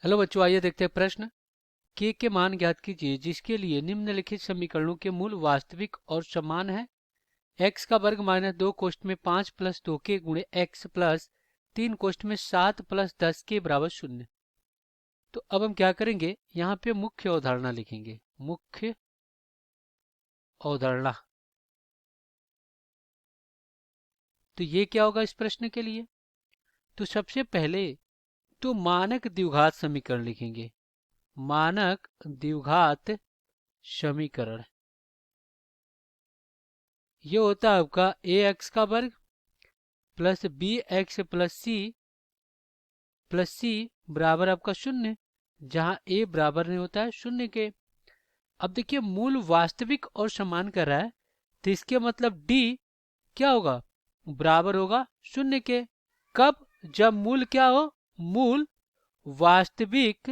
Hello बच्चों, आइए देखते हैं प्रश्न। के मान ज्ञात कीजिए जिसके लिए निम्नलिखित समीकरणों के मूल वास्तविक और समान है। एक्स का वर्ग माइनस 2 कोष्ठ में 5 प्लस 2 के गुणे एक्स प्लस 3 कोष्ठ में 7 प्लस 10 के बराबर 0। तो अब हम क्या करेंगे, यहाँ पे मुख्य अवधारणा लिखेंगे। मुख्य अवधारणा, तो ये क्या होगा इस प्रश्न के लिए। तो सबसे पहले तो मानक द्विघात समीकरण लिखेंगे। मानक द्विघात समीकरण ये होता है आपका ए एक्स का वर्ग प्लस बी एक्स प्लस सी बराबर आपका 0, जहाँ ए बराबर नहीं होता है 0 के। अब देखिए मूल वास्तविक और समान कर रहा है, तो इसके मतलब डी क्या होगा, बराबर होगा 0 के। कब, जब मूल क्या हो, मूल वास्तविक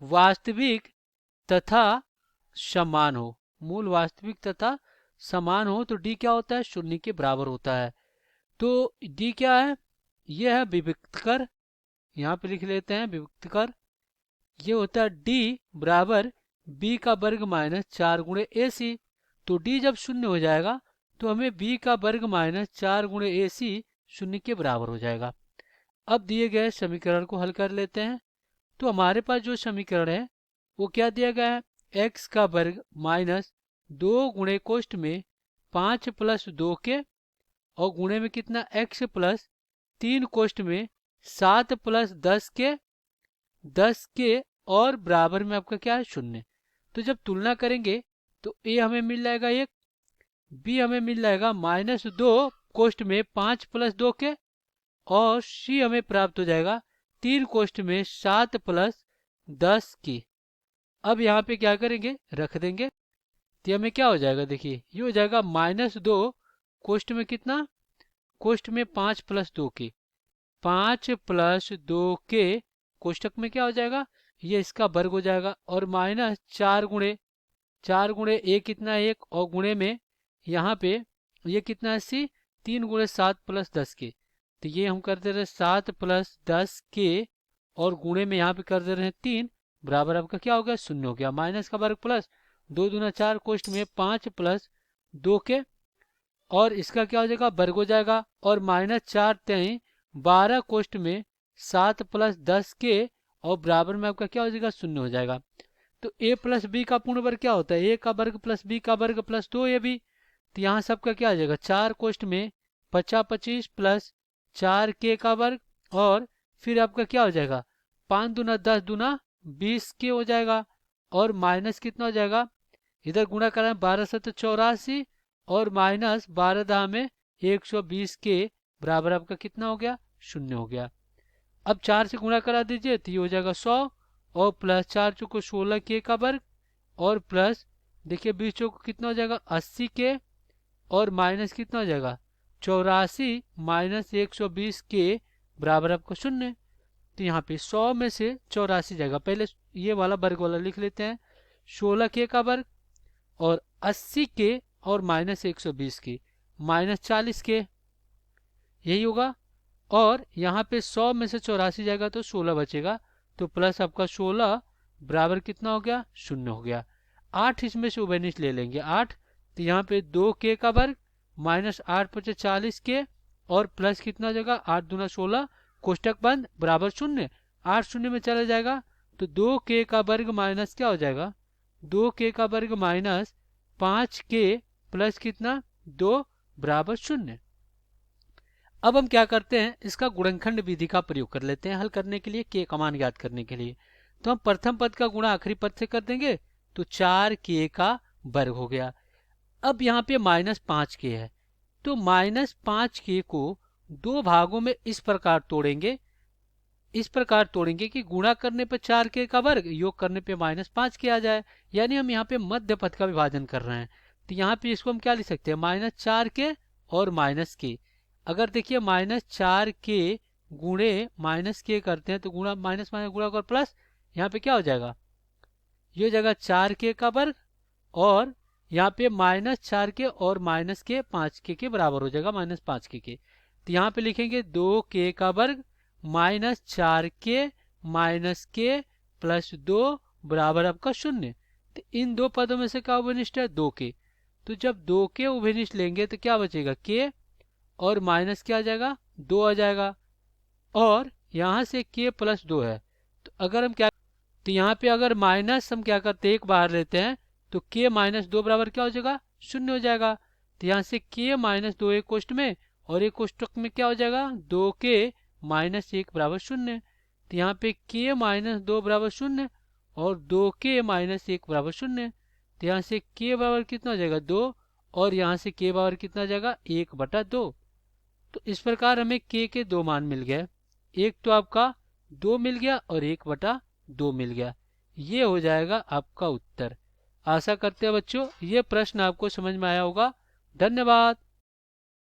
वास्तविक तथा समान हो। मूल वास्तविक तथा समान हो तो डी क्या होता है, 0 के बराबर होता है। तो डी क्या है, यह है विभक्त कर। यहाँ पे लिख लेते हैं विभक्त कर। ये होता है डी बराबर बी का वर्ग माइनस 4 गुणे ए सी। तो डी जब 0 हो जाएगा तो हमें बी का वर्ग माइनस 4 गुणे ए सी 0 के बराबर हो जाएगा। अब दिए गए समीकरण को हल कर लेते हैं। तो हमारे पास जो समीकरण है वो क्या दिया गया है, एक्स का वर्ग माइनस 2 गुणे कोष्ठ में 5 प्लस 2 के और गुणे में कितना एक्स प्लस 3 कोष्ठ में 7 प्लस 10 के और बराबर में आपका क्या है 0। तो जब तुलना करेंगे तो ए हमें मिल जाएगा 1, बी हमें मिल जाएगा माइनस 2 कोष्ठ में 5 प्लस 2 के और सी हमें प्राप्त हो जाएगा 3 कोष्ठ में 7 प्लस 10 की। अब यहाँ पे क्या करेंगे, रख देंगे। तो हमें क्या हो जाएगा, देखिए ये हो जाएगा माइनस 2 कोष्ठ में कितना, कोष्ठ में 5 प्लस 2 के, 5 प्लस 2 के कोष्ठक में क्या हो जाएगा, ये इसका वर्ग हो जाएगा और माइनस 4 गुणे ए कितना है 1 और गुणे में यहाँ पे ये कितना है सी 3 गुणे 7 प्लस 10 के। तो ये हम कर दे रहे हैं 7 प्लस 10 के और गुणे में यहाँ पे कर दे रहे हैं 3 बराबर आपका क्या हो गया 0 हो गया। माइनस का वर्ग प्लस 2 दूना 4 कोष्ठ में 5 प्लस 2 के और इसका क्या हो जाएगा वर्ग हो जाएगा और माइनस 4 तेई 12 कोष्ठ में 7 प्लस 10 के और बराबर में आपका क्या हो जाएगा 0 हो जाएगा। तो a प्लस बी का पूर्ण वर्ग क्या होता है, a का वर्ग प्लस b का वर्ग प्लस 2ab। तो यहाँ सबका क्या आ जाएगा 4 कोष्ठ में 50 प्लस 4k का वर्ग और फिर आपका क्या हो जाएगा 5 दूना 10 दूना 20k हो जाएगा और माइनस कितना हो जाएगा, इधर गुणा करें 1284 और माइनस 12 में 120 के बराबर आपका कितना हो गया 0 हो गया। अब 4 से गुणा करा दीजिए तो ये हो जाएगा 100 और प्लस 4 चौको 16 के का वर्ग और प्लस देखिए 20 चौको कितना हो जाएगा 80 के और माइनस कितना हो जाएगा 84 माइनस 120 के बराबर आपको 0। तो यहाँ पे 100 में से 84 जाएगा, पहले ये वाला वर्ग वाला लिख लेते हैं 16 के का वर्ग और 80 के और माइनस 120 के माइनस 40 के, यही होगा। और यहाँ पे 100 में से 84 जाएगा तो 16 बचेगा, तो प्लस आपका 16 बराबर कितना हो गया 0 हो गया। 8 इसमें से उभयनिष्ठ ले लेंगे 8, तो यहाँ पे 2 के का वर्ग माइनस 8 पचे 40 के और प्लस कितना हो जाएगा 8 दूना 16 कोष्टक बंद बराबर 0। 8 0 में चला जाएगा तो 2 के का वर्ग माइनस क्या हो जाएगा 2 के का वर्ग माइनस 5 के प्लस कितना 2 बराबर 0। अब हम क्या करते हैं, इसका गुणनखंड विधि का प्रयोग कर लेते हैं हल करने के लिए, के का मान ज्ञात करने के लिए। तो हम प्रथम पद का गुणा आखिरी पद से कर देंगे तो 4 के का वर्ग हो गया। अब यहाँ पे माइनस 5 के है तो माइनस 5 के को दो भागों में इस प्रकार तोड़ेंगे कि गुणा करने पर 4 के का वर्ग, योग करने पे माइनस 5 के आ जाए। यानी हम यहाँ पे मध्य पद का विभाजन कर रहे हैं। तो यहाँ पे इसको हम क्या लिख सकते हैं माइनस 4 के और माइनस के। अगर देखिए माइनस 4 के गुणे माइनस के करते हैं तो गुणा माइनस माइनस गुणा कर प्लस, यहाँ पे क्या हो जाएगा ये हो जाएगा 4 के का वर्ग और यहाँ पे माइनस 4 के और माइनस के 5 के बराबर हो जाएगा माइनस 5 के। तो यहाँ पे लिखेंगे 2 के का वर्ग माइनस 4 के माइनस के प्लस 2 बराबर आपका 0। तो इन दो पदों में से क्या उभयनिष्ठ है? 2 के। तो जब 2 के उभयनिष्ठ लेंगे तो क्या बचेगा? के और माइनस क्या आ जाएगा? 2 आ जाएगा। और यहाँ से के प्लस 2 है, तो अगर हम क्या, तो यहाँ पे अगर माइनस हम क्या करते हैं, एक बाहर लेते हैं, तो के माइनस 2 बराबर क्या हो जाएगा? 0 हो जाएगा। तो यहाँ से के माइनस 2 एक कोष्ठ में और एक कोष्ठक में क्या हो जाएगा? 2 के माइनस 1 बराबर 0। तो यहाँ पे के माइनस 2 बराबर 0 और 2 के माइनस 1 बराबर 0। तो यहाँ से के बराबर कितना हो जाएगा? 2 और यहाँ से के बराबर कितना हो जाएगा? 1/2। तो इस प्रकार हमें के दो मान मिल गए। एक तो आपका 2 मिल गया और 1/2 मिल गया। ये हो जाएगा आपका उत्तर। आशा करते हैं बच्चों ये प्रश्न आपको समझ में आया होगा। धन्यवाद।